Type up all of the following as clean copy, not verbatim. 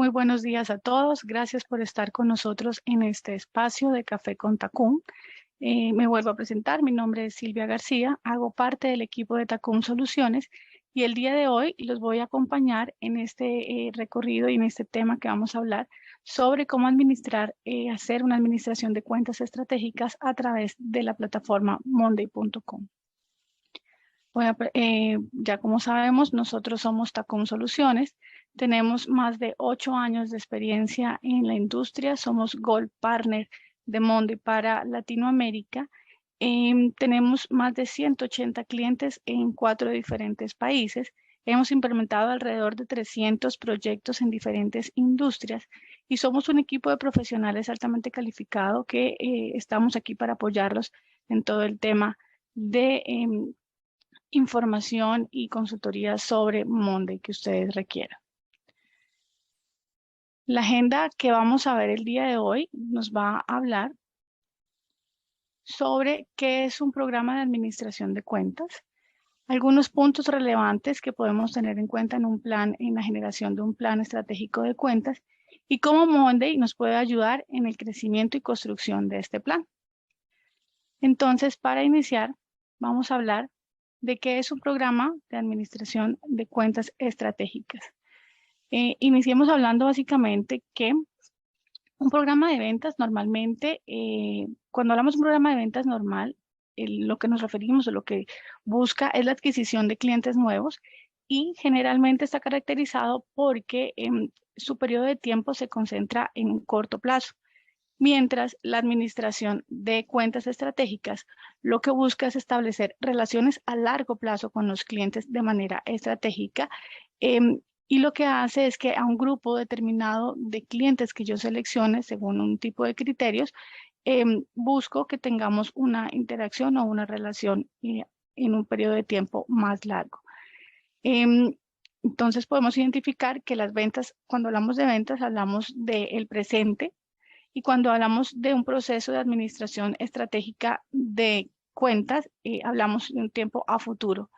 Muy buenos días a todos. Gracias por estar con nosotros en este espacio de Café con Tacum. Me vuelvo a presentar. Mi nombre es Silvia García. Hago parte del equipo de Tacum Soluciones y el día de hoy los voy a acompañar en este recorrido y en este tema que vamos a hablar sobre cómo hacer una administración de cuentas estratégicas a través de la plataforma monday.com. Bueno, ya como sabemos, nosotros somos Tacum Soluciones. Tenemos más de 8 años de experiencia en la industria. Somos Gold Partner de Monday para Latinoamérica. Tenemos más de 180 clientes en 4 diferentes países. Hemos implementado alrededor de 300 proyectos en diferentes industrias y somos un equipo de profesionales altamente calificado que estamos aquí para apoyarlos en todo el tema de información y consultoría sobre Monday que ustedes requieran. La agenda que vamos a ver el día de hoy nos va a hablar sobre qué es un programa de administración de cuentas, algunos puntos relevantes que podemos tener en cuenta en la generación de un plan estratégico de cuentas y cómo Monday nos puede ayudar en el crecimiento y construcción de este plan. Entonces, para iniciar, vamos a hablar de qué es un programa de administración de cuentas estratégicas. Iniciemos hablando básicamente que un programa de ventas normalmente, cuando hablamos de un programa de ventas normal, lo que nos referimos o lo que busca es la adquisición de clientes nuevos y generalmente está caracterizado porque su periodo de tiempo se concentra en un corto plazo. Mientras la administración de cuentas estratégicas lo que busca es establecer relaciones a largo plazo con los clientes de manera estratégica y lo que hace es que a un grupo determinado de clientes que yo seleccione según un tipo de criterios, busco que tengamos una interacción o una relación en un periodo de tiempo más largo. Entonces podemos identificar que las ventas, cuando hablamos de ventas, hablamos del presente. Y cuando hablamos de un proceso de administración estratégica de cuentas, hablamos de un tiempo a futuro.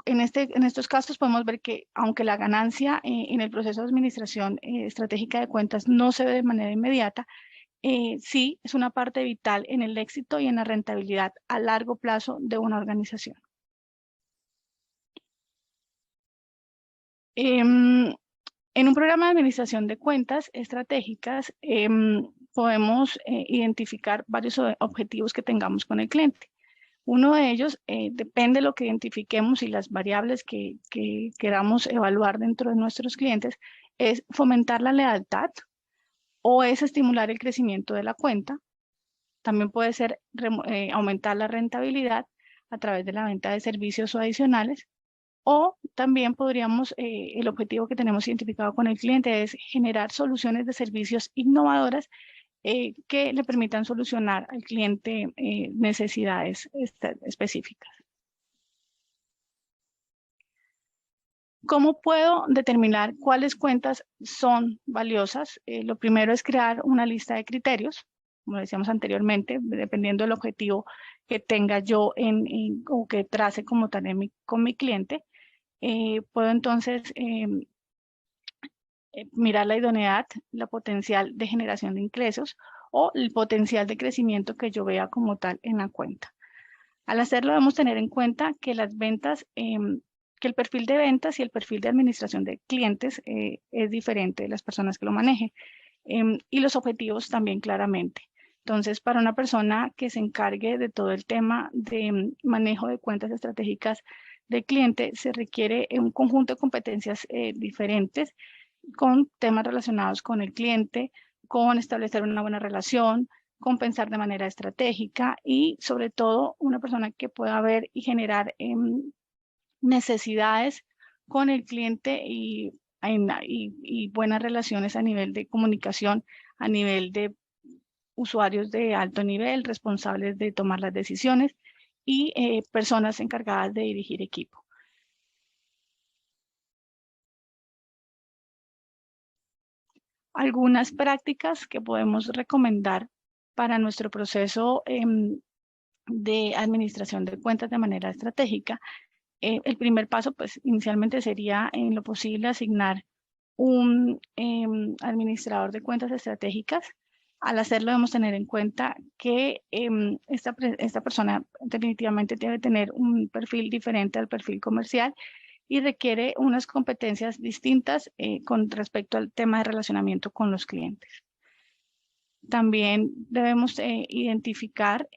En estos casos podemos ver que aunque la ganancia en el proceso de administración estratégica de cuentas no se ve de manera inmediata, sí es una parte vital en el éxito y en la rentabilidad a largo plazo de una organización. En un programa de administración de cuentas estratégicas, podemos identificar varios objetivos que tengamos con el cliente. Uno de ellos depende de lo que identifiquemos y las variables que queramos evaluar dentro de nuestros clientes, es fomentar la lealtad o es estimular el crecimiento de la cuenta. También puede ser aumentar la rentabilidad a través de la venta de servicios o adicionales. O también podríamos, el objetivo que tenemos identificado con el cliente es generar soluciones de servicios innovadoras que le permitan solucionar al cliente necesidades específicas. ¿Cómo puedo determinar cuáles cuentas son valiosas? Lo primero es crear una lista de criterios, como decíamos anteriormente, dependiendo del objetivo que tenga yo o que trace como tal con mi cliente. Puedo entonces mirar la idoneidad, la potencial de generación de ingresos o el potencial de crecimiento que yo vea como tal en la cuenta. Al hacerlo debemos tener en cuenta que las ventas, que el perfil de ventas y el perfil de administración de clientes es diferente de las personas que lo manejen y los objetivos también claramente. Entonces, para una persona que se encargue de todo el tema de manejo de cuentas estratégicas de cliente, se requiere un conjunto de competencias diferentes con temas relacionados con el cliente, con establecer una buena relación, con pensar de manera estratégica y sobre todo una persona que pueda ver y generar necesidades con el cliente y buenas relaciones a nivel de comunicación, a nivel de usuarios de alto nivel, responsables de tomar las decisiones y personas encargadas de dirigir equipo. Algunas prácticas que podemos recomendar para nuestro proceso de administración de cuentas de manera estratégica. El primer paso, pues, inicialmente sería en lo posible asignar un administrador de cuentas estratégicas. Al hacerlo debemos tener en cuenta que esta persona definitivamente debe tener un perfil diferente al perfil comercial y requiere unas competencias distintas con respecto al tema de relacionamiento con los clientes. También debemos identificar,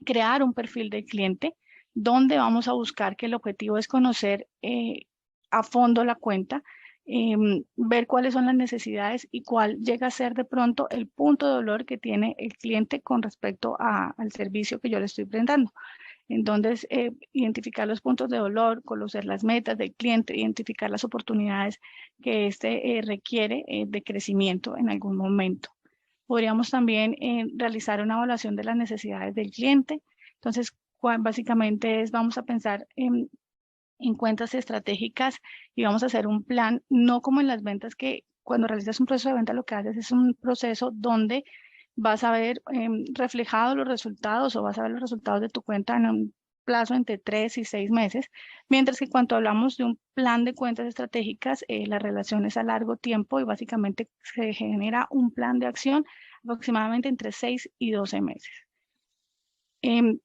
crear un perfil del cliente donde vamos a buscar que el objetivo es conocer a fondo la cuenta, ver cuáles son las necesidades y cuál llega a ser de pronto el punto de dolor que tiene el cliente con respecto al servicio que yo le estoy brindando. Entonces, identificar los puntos de dolor, conocer las metas del cliente, identificar las oportunidades que éste requiere de crecimiento en algún momento. Podríamos también realizar una evaluación de las necesidades del cliente. Entonces, básicamente vamos a pensar en cuentas estratégicas y vamos a hacer un plan, no como en las ventas, que cuando realizas un proceso de venta lo que haces es un proceso donde vas a ver reflejados los resultados o vas a ver los resultados de tu cuenta en un plazo entre 3 y 6 meses, mientras que cuando hablamos de un plan de cuentas estratégicas, la relación es a largo tiempo y básicamente se genera un plan de acción aproximadamente entre 6 y 12 meses.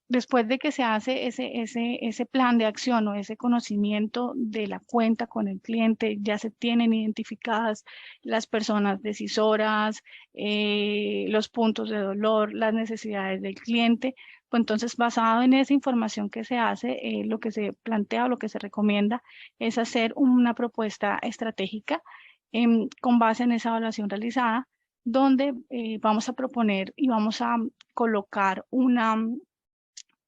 Después de que se hace ese plan de acción o ese conocimiento de la cuenta con el cliente, ya se tienen identificadas las personas decisoras, los puntos de dolor, las necesidades del cliente. Pues entonces, basado en esa información que se hace, lo que se plantea o lo que se recomienda es hacer una propuesta estratégica con base en esa evaluación realizada, donde vamos a proponer y vamos a colocar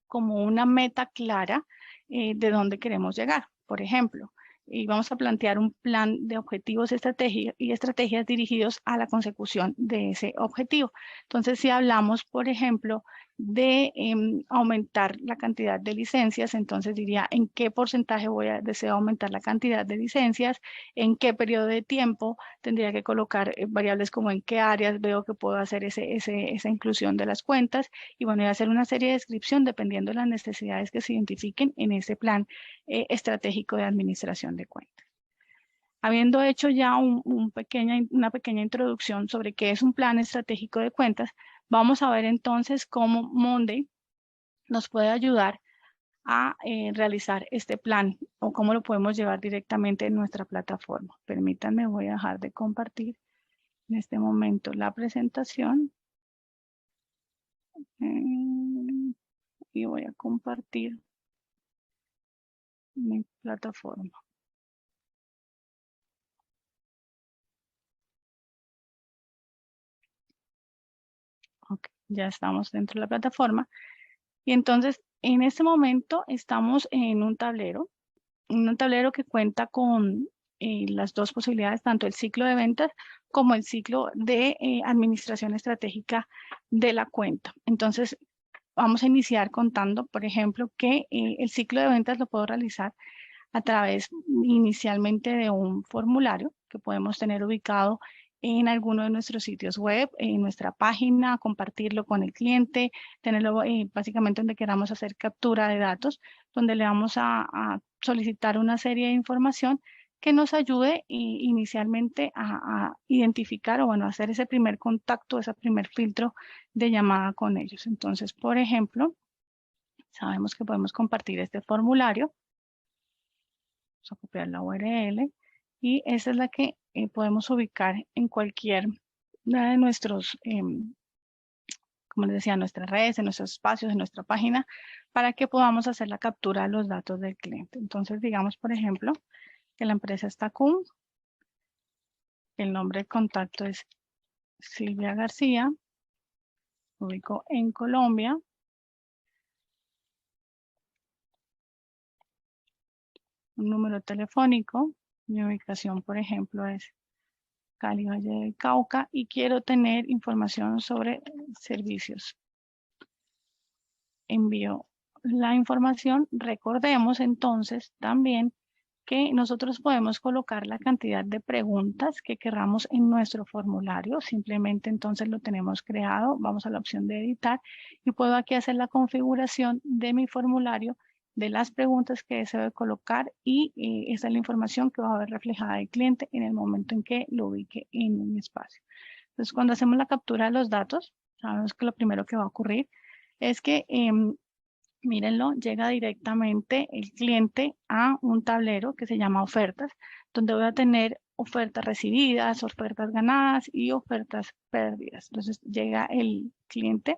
como una meta clara de dónde queremos llegar. Por ejemplo, y vamos a plantear un plan de objetivos y estrategias dirigidos a la consecución de ese objetivo. Entonces, si hablamos, por ejemplo, de aumentar la cantidad de licencias, entonces diría en qué porcentaje deseo aumentar la cantidad de licencias, en qué periodo de tiempo, tendría que colocar variables como en qué áreas veo que puedo hacer esa inclusión de las cuentas y bueno, y hacer una serie de descripción dependiendo de las necesidades que se identifiquen en ese plan estratégico de administración de cuentas. Habiendo hecho ya una pequeña introducción sobre qué es un plan estratégico de cuentas, vamos a ver entonces cómo Monday nos puede ayudar a realizar este plan o cómo lo podemos llevar directamente en nuestra plataforma. Permítanme, voy a dejar de compartir en este momento la presentación y voy a compartir mi plataforma. Ok, ya estamos dentro de la plataforma. Y entonces, en este momento estamos en un tablero que cuenta con las dos posibilidades, tanto el ciclo de ventas como el ciclo de administración estratégica de la cuenta. Entonces, vamos a iniciar contando, por ejemplo, que el ciclo de ventas lo puedo realizar a través inicialmente de un formulario que podemos tener ubicado en alguno de nuestros sitios web, en nuestra página, compartirlo con el cliente, tenerlo básicamente donde queramos hacer captura de datos, donde le vamos a solicitar una serie de información que nos ayude inicialmente a identificar o bueno, hacer ese primer contacto, ese primer filtro de llamada con ellos. Entonces, por ejemplo, sabemos que podemos compartir este formulario. Vamos a copiar la URL y esa es la que podemos ubicar en cualquier de nuestros, como les decía, nuestras redes, en nuestros espacios, en nuestra página, para que podamos hacer la captura de los datos del cliente. Entonces, digamos, por ejemplo, que la empresa es Tacum, el nombre de contacto es Silvia García, ubico en Colombia, un número telefónico, mi ubicación, por ejemplo, es Cali, Valle del Cauca, y quiero tener información sobre servicios. Envío la información. Recordemos entonces también que nosotros podemos colocar la cantidad de preguntas que queramos en nuestro formulario. Simplemente entonces lo tenemos creado. Vamos a la opción de editar y puedo aquí hacer la configuración de mi formulario de las preguntas que deseo de colocar y esa es la información que va a ver reflejada el cliente en el momento en que lo ubique en un espacio. Entonces, cuando hacemos la captura de los datos, sabemos que lo primero que va a ocurrir es que, mírenlo, llega directamente el cliente a un tablero que se llama ofertas, donde voy a tener ofertas recibidas, ofertas ganadas y ofertas perdidas. Entonces llega el cliente,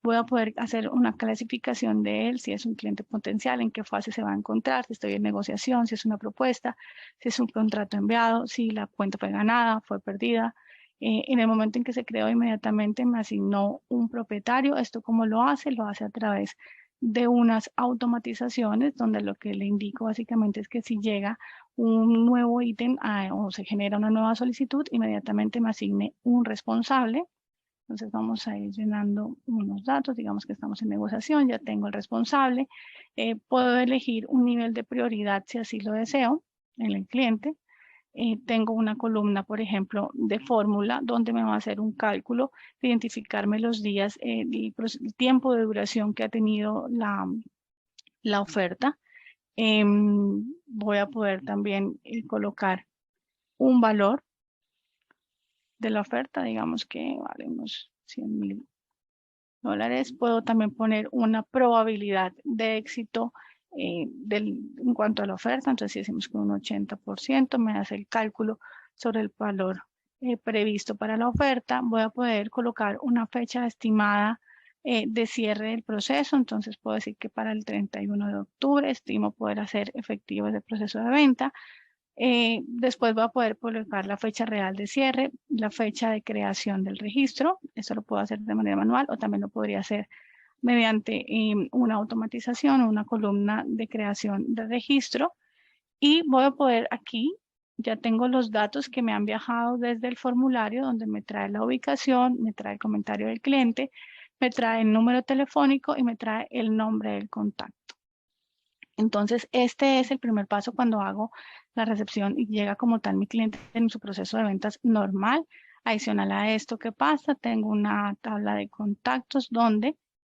voy a poder hacer una clasificación de él, si es un cliente potencial, en qué fase se va a encontrar, si estoy en negociación, si es una propuesta, si es un contrato enviado, si la cuenta fue ganada, fue perdida. En el momento en que se creó, inmediatamente me asignó un propietario. ¿Esto cómo lo hace? Lo hace a través de unas automatizaciones donde lo que le indico básicamente es que si llega un nuevo ítem o se genera una nueva solicitud, inmediatamente me asigne un responsable. Entonces vamos a ir llenando unos datos, digamos que estamos en negociación, ya tengo el responsable, puedo elegir un nivel de prioridad si así lo deseo en el cliente. Tengo una columna, por ejemplo, de fórmula, donde me va a hacer un cálculo de identificarme los días, el tiempo de duración que ha tenido la oferta. Voy a poder también colocar un valor de la oferta, digamos que vale unos $100,000. Puedo también poner una probabilidad de éxito en cuanto a la oferta. Entonces, si decimos que un 80%, me hace el cálculo sobre el valor previsto para la oferta. Voy a poder colocar una fecha estimada de cierre del proceso. Entonces, puedo decir que para el 31 de octubre estimo poder hacer efectivo ese proceso de venta. Después voy a poder colocar la fecha real de cierre, la fecha de creación del registro. Eso lo puedo hacer de manera manual o también lo podría hacer mediante una automatización o una columna de creación de registro. Y voy a poder aquí, ya tengo los datos que me han viajado desde el formulario donde me trae la ubicación, me trae el comentario del cliente, me trae el número telefónico y me trae el nombre del contacto. Entonces, este es el primer paso cuando hago la recepción y llega como tal mi cliente en su proceso de ventas normal. Adicional a esto, ¿qué pasa? Tengo una tabla de contactos donde,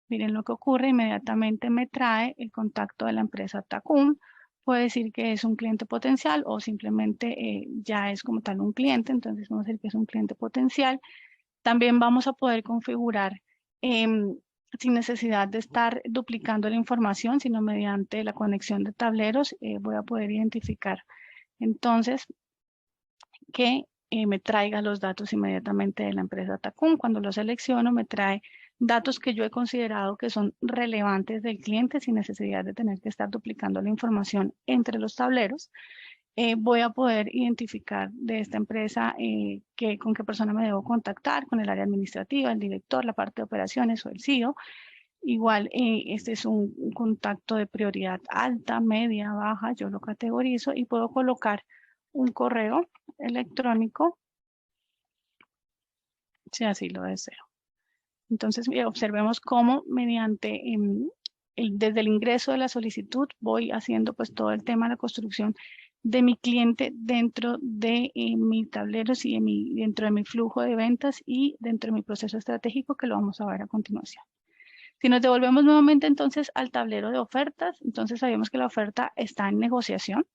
miren lo que ocurre, inmediatamente me trae el contacto de la empresa Tacum. Puede decir que es un cliente potencial o simplemente ya es como tal un cliente, entonces vamos a decir que es un cliente potencial. También vamos a poder configurar sin necesidad de estar duplicando la información, sino mediante la conexión de tableros, voy a poder identificar entonces que me traiga los datos inmediatamente de la empresa Tacum. Cuando lo selecciono, me trae datos que yo he considerado que son relevantes del cliente sin necesidad de tener que estar duplicando la información entre los tableros. Voy a poder identificar de esta empresa con qué persona me debo contactar, con el área administrativa, el director, la parte de operaciones o el CEO. Igual, este es un contacto de prioridad alta, media, baja, yo lo categorizo y puedo colocar un correo electrónico si así lo deseo. Entonces, observemos cómo mediante desde el ingreso de la solicitud voy haciendo pues todo el tema de la construcción de mi cliente dentro de mis tableros y dentro de mi flujo de ventas y dentro de mi proceso estratégico que lo vamos a ver a continuación. Si nos devolvemos nuevamente entonces al tablero de ofertas, entonces sabemos que la oferta está en negociación.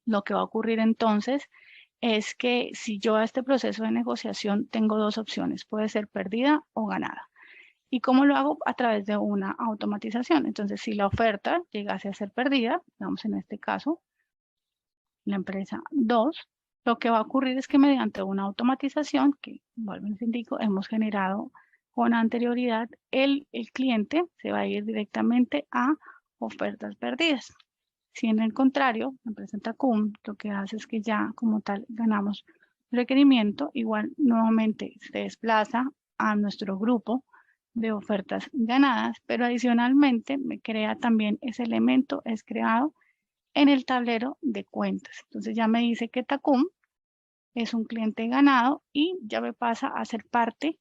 Lo que va a ocurrir entonces es que si yo a este proceso de negociación tengo dos opciones, puede ser perdida o ganada. ¿Y cómo lo hago? A través de una automatización. Entonces, si la oferta llegase a ser perdida, vamos en este caso, la empresa 2, lo que va a ocurrir es que mediante una automatización, que vuelvo les indico, hemos generado con anterioridad, el cliente se va a ir directamente a ofertas perdidas. Si en el contrario, la empresa Tacum lo que hace es que ya como tal ganamos requerimiento, igual nuevamente se desplaza a nuestro grupo de ofertas ganadas, pero adicionalmente me crea también ese elemento, es creado en el tablero de cuentas. Entonces ya me dice que Tacum es un cliente ganado y ya me pasa a ser parte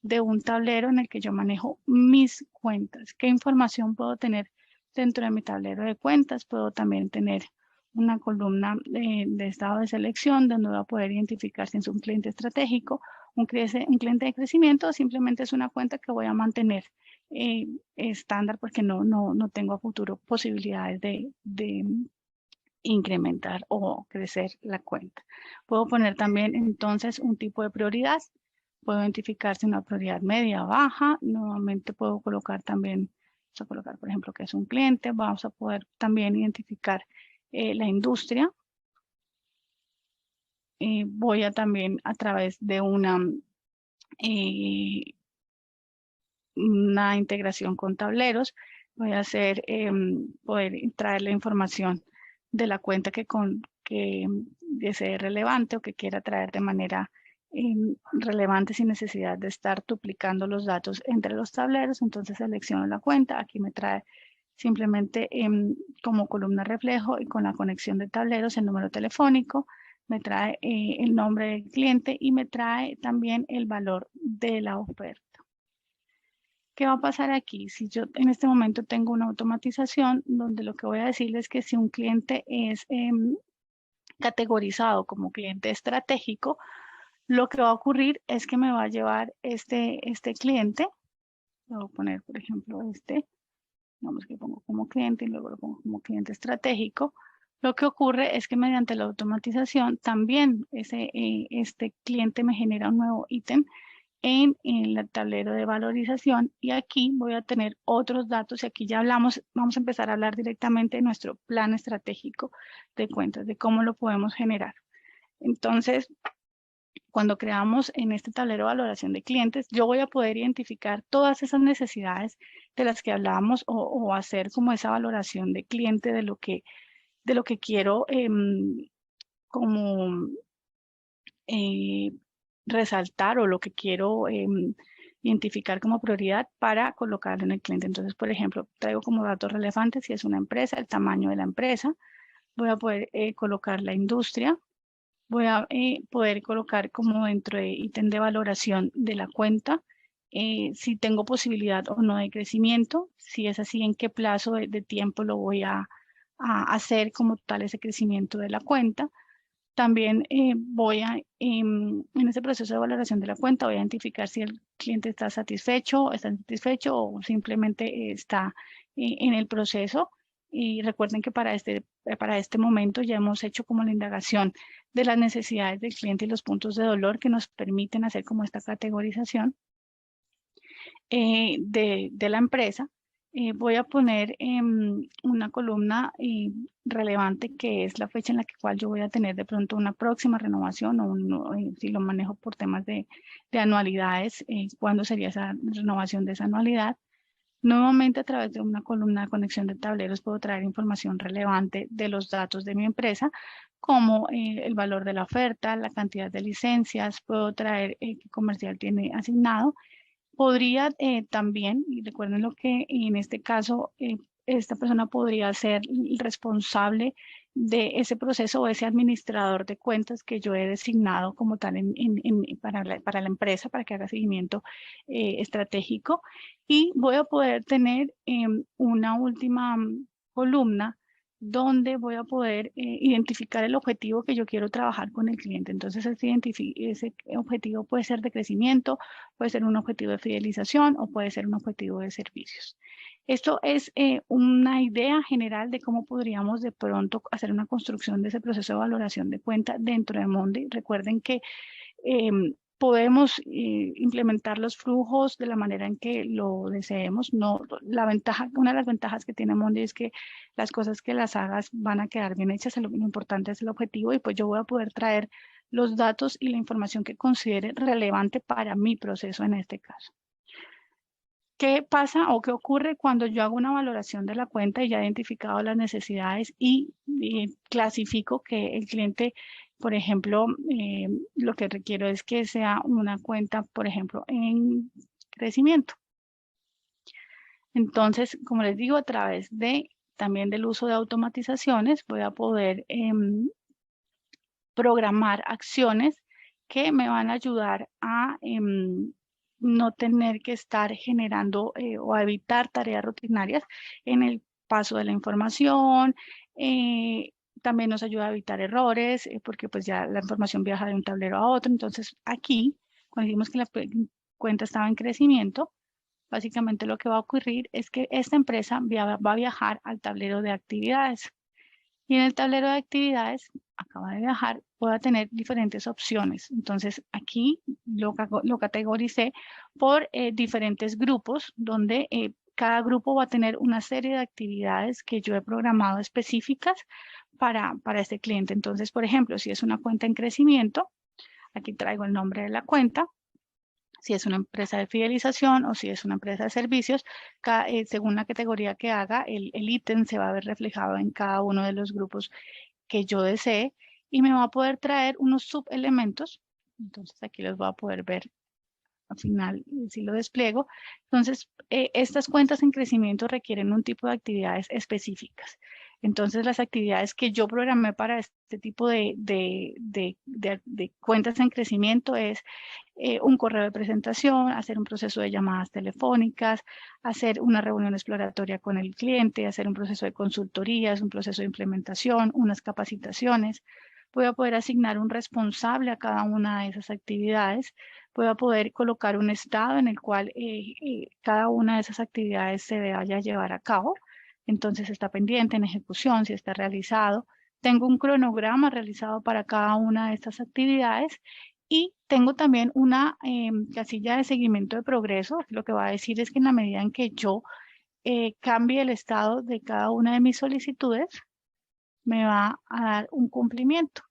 de un tablero en el que yo manejo mis cuentas. ¿Qué información puedo tener dentro de mi tablero de cuentas? Puedo también tener una columna de estado de selección donde voy a poder identificar si es un cliente estratégico un cliente de crecimiento, simplemente es una cuenta que voy a mantener estándar porque no tengo a futuro posibilidades de incrementar o crecer la cuenta. Puedo poner también entonces un tipo de prioridad. Puedo identificar si una prioridad media o baja. Nuevamente puedo colocar también, vamos a colocar por ejemplo que es un cliente. Vamos a poder también identificar la industria. Voy a también a través de una integración con tableros, voy a hacer, poder traer la información de la cuenta que desee relevante o que quiera traer de manera relevante sin necesidad de estar duplicando los datos entre los tableros. Entonces selecciono la cuenta, aquí me trae simplemente como columna reflejo y con la conexión de tableros el número telefónico, me trae el nombre del cliente y me trae también el valor de la oferta. ¿Qué va a pasar aquí? Si yo en este momento tengo una automatización donde lo que voy a decirles es que si un cliente es categorizado como cliente estratégico, lo que va a ocurrir es que me va a llevar este cliente, voy a poner por ejemplo digamos que pongo como cliente y luego lo pongo como cliente estratégico. Lo que ocurre es que mediante la automatización también este cliente me genera un nuevo ítem en el tablero de valorización y aquí voy a tener otros datos y aquí ya hablamos, vamos a empezar a hablar directamente de nuestro plan estratégico de cuentas, de cómo lo podemos generar. Entonces, cuando creamos en este tablero de valoración de clientes, yo voy a poder identificar todas esas necesidades de las que hablábamos o hacer como esa valoración de cliente de lo que quiero como resaltar o lo que quiero identificar como prioridad para colocarlo en el cliente. Entonces, por ejemplo, traigo como datos relevantes si es una empresa, el tamaño de la empresa. Voy a poder colocar la industria. Voy a poder colocar como dentro de ítem de valoración de la cuenta si tengo posibilidad o no de crecimiento. Si es así, en qué plazo de tiempo lo voy a hacer como tal ese crecimiento de la cuenta. También voy a, en ese proceso de valoración de la cuenta, voy a identificar si el cliente está satisfecho o simplemente está en el proceso. Y recuerden que para este momento ya hemos hecho como la indagación de las necesidades del cliente y los puntos de dolor que nos permiten hacer como esta categorización de la empresa. Voy a poner una columna relevante que es la fecha en la cual yo voy a tener de pronto una próxima renovación o si lo manejo por temas de anualidades, cuándo sería esa renovación de esa anualidad. Nuevamente a través de una columna de conexión de tableros puedo traer información relevante de los datos de mi empresa como el valor de la oferta, la cantidad de licencias, puedo traer qué comercial tiene asignado. Podría también, y recuerden lo que en este caso, esta persona podría ser el responsable de ese proceso o ese administrador de cuentas que yo he designado como tal para la empresa, para que haga seguimiento estratégico. Y voy a poder tener una última columna donde voy a poder identificar el objetivo que yo quiero trabajar con el cliente. Entonces, ese objetivo puede ser de crecimiento, puede ser un objetivo de fidelización o puede ser un objetivo de servicios. Esto es una idea general de cómo podríamos de pronto hacer una construcción de ese proceso de valoración de cuenta dentro de Monday. Recuerden que podemos implementar los flujos de la manera en que lo deseemos. No, una de las ventajas que tiene Monday es que las cosas que las hagas van a quedar bien hechas. Lo importante es el objetivo y pues yo voy a poder traer los datos y la información que considere relevante para mi proceso en este caso. ¿Qué pasa o qué ocurre cuando yo hago una valoración de la cuenta y ya he identificado las necesidades y clasifico que el cliente, por ejemplo, lo que requiero es que sea una cuenta, por ejemplo, en crecimiento? Entonces, como les digo, a través también del uso de automatizaciones, voy a poder programar acciones que me van a ayudar a no tener que estar generando o a evitar tareas rutinarias en el paso de la información. También nos ayuda a evitar errores porque pues ya la información viaja de un tablero a otro. Entonces aquí, cuando dijimos que la cuenta estaba en crecimiento, básicamente lo que va a ocurrir es que esta empresa va a viajar al tablero de actividades. Y en el tablero de actividades, acaba de viajar, pueda tener diferentes opciones. Entonces, aquí lo categoricé por diferentes grupos, donde cada grupo va a tener una serie de actividades que yo he programado específicas para este cliente. Entonces, por ejemplo, si es una cuenta en crecimiento, aquí traigo el nombre de la cuenta. Si es una empresa de fidelización o si es una empresa de servicios, según la categoría que haga, el ítem se va a ver reflejado en cada uno de los grupos que yo desee y me va a poder traer unos subelementos. Entonces aquí los voy a poder ver al final si lo despliego. Entonces, estas cuentas en crecimiento requieren un tipo de actividades específicas. Entonces, las actividades que yo programé para este tipo de cuentas en crecimiento es un correo de presentación, hacer un proceso de llamadas telefónicas, hacer una reunión exploratoria con el cliente, hacer un proceso de consultorías, un proceso de implementación, unas capacitaciones. Voy a poder asignar un responsable a cada una de esas actividades. Voy a poder colocar un estado en el cual cada una de esas actividades se vaya a llevar a cabo. Entonces está pendiente en ejecución, si está realizado. Tengo un cronograma realizado para cada una de estas actividades y tengo también una casilla de seguimiento de progreso. Lo que va a decir es que en la medida en que yo cambie el estado de cada una de mis solicitudes, me va a dar un cumplimiento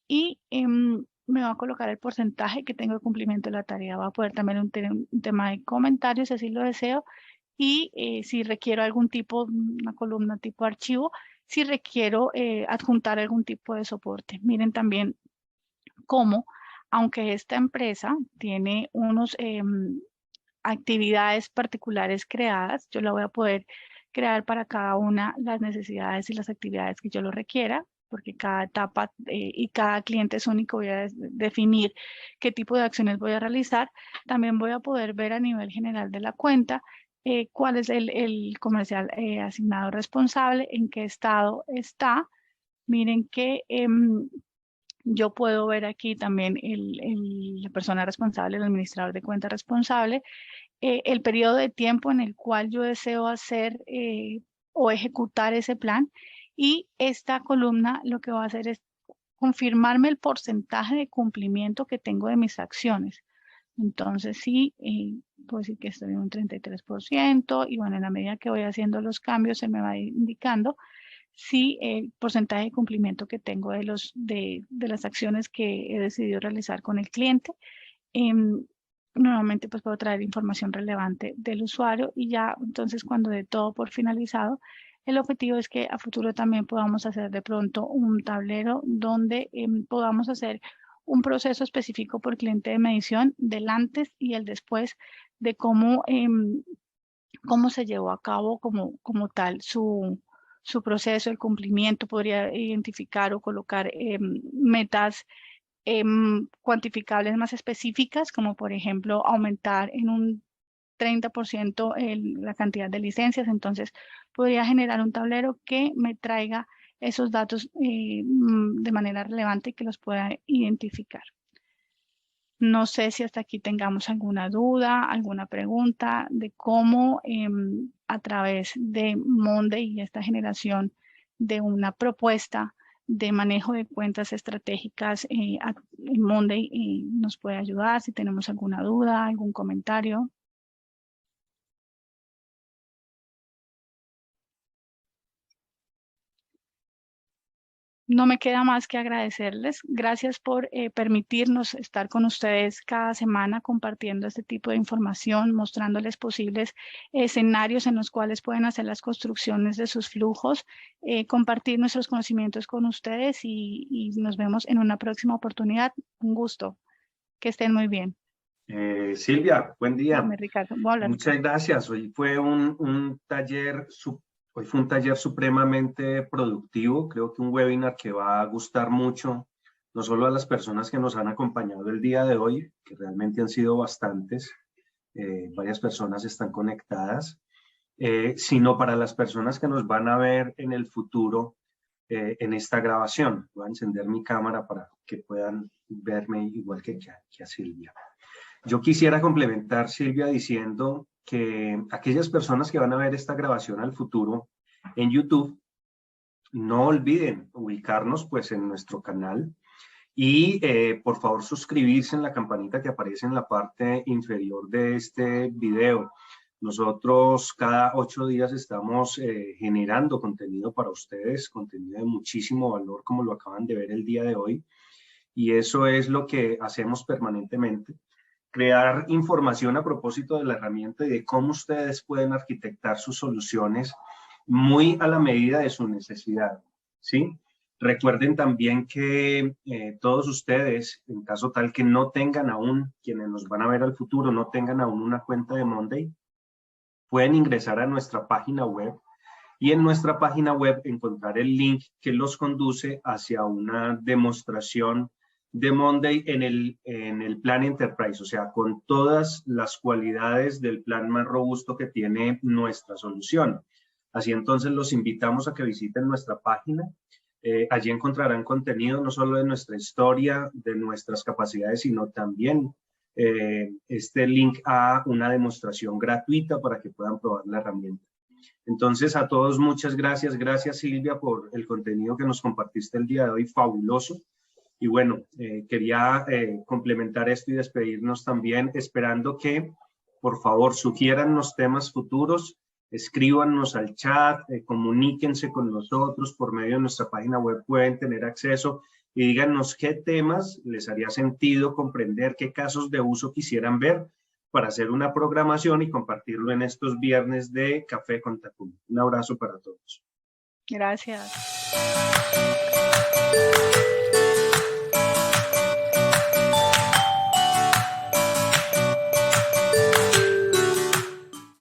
y me va a colocar el porcentaje que tengo de cumplimiento de la tarea. Va a poder también tener un tema de comentarios, si así lo deseo, y si requiero algún tipo, una columna tipo archivo, si requiero adjuntar algún tipo de soporte. Miren también cómo, aunque esta empresa tiene unos actividades particulares creadas, yo la voy a poder crear para cada una las necesidades y las actividades que yo lo requiera, porque cada etapa y cada cliente es único, voy a definir qué tipo de acciones voy a realizar. También voy a poder ver a nivel general de la cuenta cuál es el comercial asignado responsable, en qué estado está. Miren que yo puedo ver aquí también la persona responsable, el administrador de cuenta responsable, el periodo de tiempo en el cual yo deseo hacer o ejecutar ese plan. Y esta columna lo que va a hacer es confirmarme el porcentaje de cumplimiento que tengo de mis acciones. Entonces, sí, puedo decir que estoy en un 33% y bueno, en la medida que voy haciendo los cambios se me va indicando si el porcentaje de cumplimiento que tengo de las acciones que he decidido realizar con el cliente. Em, Nuevamente, pues puedo traer información relevante del usuario y ya, entonces, cuando dé todo por finalizado, el objetivo es que a futuro también podamos hacer de pronto un tablero donde podamos hacer un proceso específico por cliente de medición del antes y el después de cómo se llevó a cabo como tal su proceso, el cumplimiento. Podría identificar o colocar metas cuantificables más específicas, como por ejemplo aumentar en un 30% la cantidad de licencias. Entonces, podría generar un tablero que me traiga esos datos de manera relevante y que los pueda identificar. No sé si hasta aquí tengamos alguna duda, alguna pregunta de cómo a través de Monday y esta generación de una propuesta de manejo de cuentas estratégicas en Monday nos puede ayudar. Si tenemos alguna duda, algún comentario. No me queda más que agradecerles. Gracias por permitirnos estar con ustedes cada semana compartiendo este tipo de información, mostrándoles posibles escenarios en los cuales pueden hacer las construcciones de sus flujos, compartir nuestros conocimientos con ustedes y nos vemos en una próxima oportunidad. Un gusto. Que estén muy bien. Silvia, buen día. Dime, Ricardo. Voy a hablar, Muchas Ricardo. gracias. Hoy fue un taller supremamente productivo. Creo que un webinar que va a gustar mucho, no solo a las personas que nos han acompañado el día de hoy, que realmente han sido bastantes, varias personas están conectadas, sino para las personas que nos van a ver en el futuro en esta grabación. Voy a encender mi cámara para que puedan verme igual que a Silvia. Yo quisiera complementar, Silvia, diciendo que aquellas personas que van a ver esta grabación al futuro en YouTube, no olviden ubicarnos pues en nuestro canal y por favor suscribirse en la campanita que aparece en la parte inferior de este video. Nosotros cada 8 días estamos generando contenido para ustedes, contenido de muchísimo valor como lo acaban de ver el día de hoy, y eso es lo que hacemos permanentemente. Crear información a propósito de la herramienta y de cómo ustedes pueden arquitectar sus soluciones muy a la medida de su necesidad, ¿sí? Recuerden también que todos ustedes, en caso tal que no tengan aún, quienes nos van a ver al futuro, no tengan aún una cuenta de Monday, pueden ingresar a nuestra página web y en nuestra página web encontrar el link que los conduce hacia una demostración de Monday en el plan Enterprise, o sea, con todas las cualidades del plan más robusto que tiene nuestra solución. Así entonces los invitamos a que visiten nuestra página. Allí encontrarán contenido no solo de nuestra historia, de nuestras capacidades, sino también este link a una demostración gratuita para que puedan probar la herramienta. Entonces, a todos muchas gracias. Gracias, Silvia, por el contenido que nos compartiste el día de hoy, fabuloso. Y bueno, quería complementar esto y despedirnos también, esperando que, por favor, sugieran los temas futuros, escríbanos al chat, comuníquense con nosotros por medio de nuestra página web, pueden tener acceso y díganos qué temas les haría sentido comprender, qué casos de uso quisieran ver para hacer una programación y compartirlo en estos viernes de Café con Takumi. Un abrazo para todos. Gracias.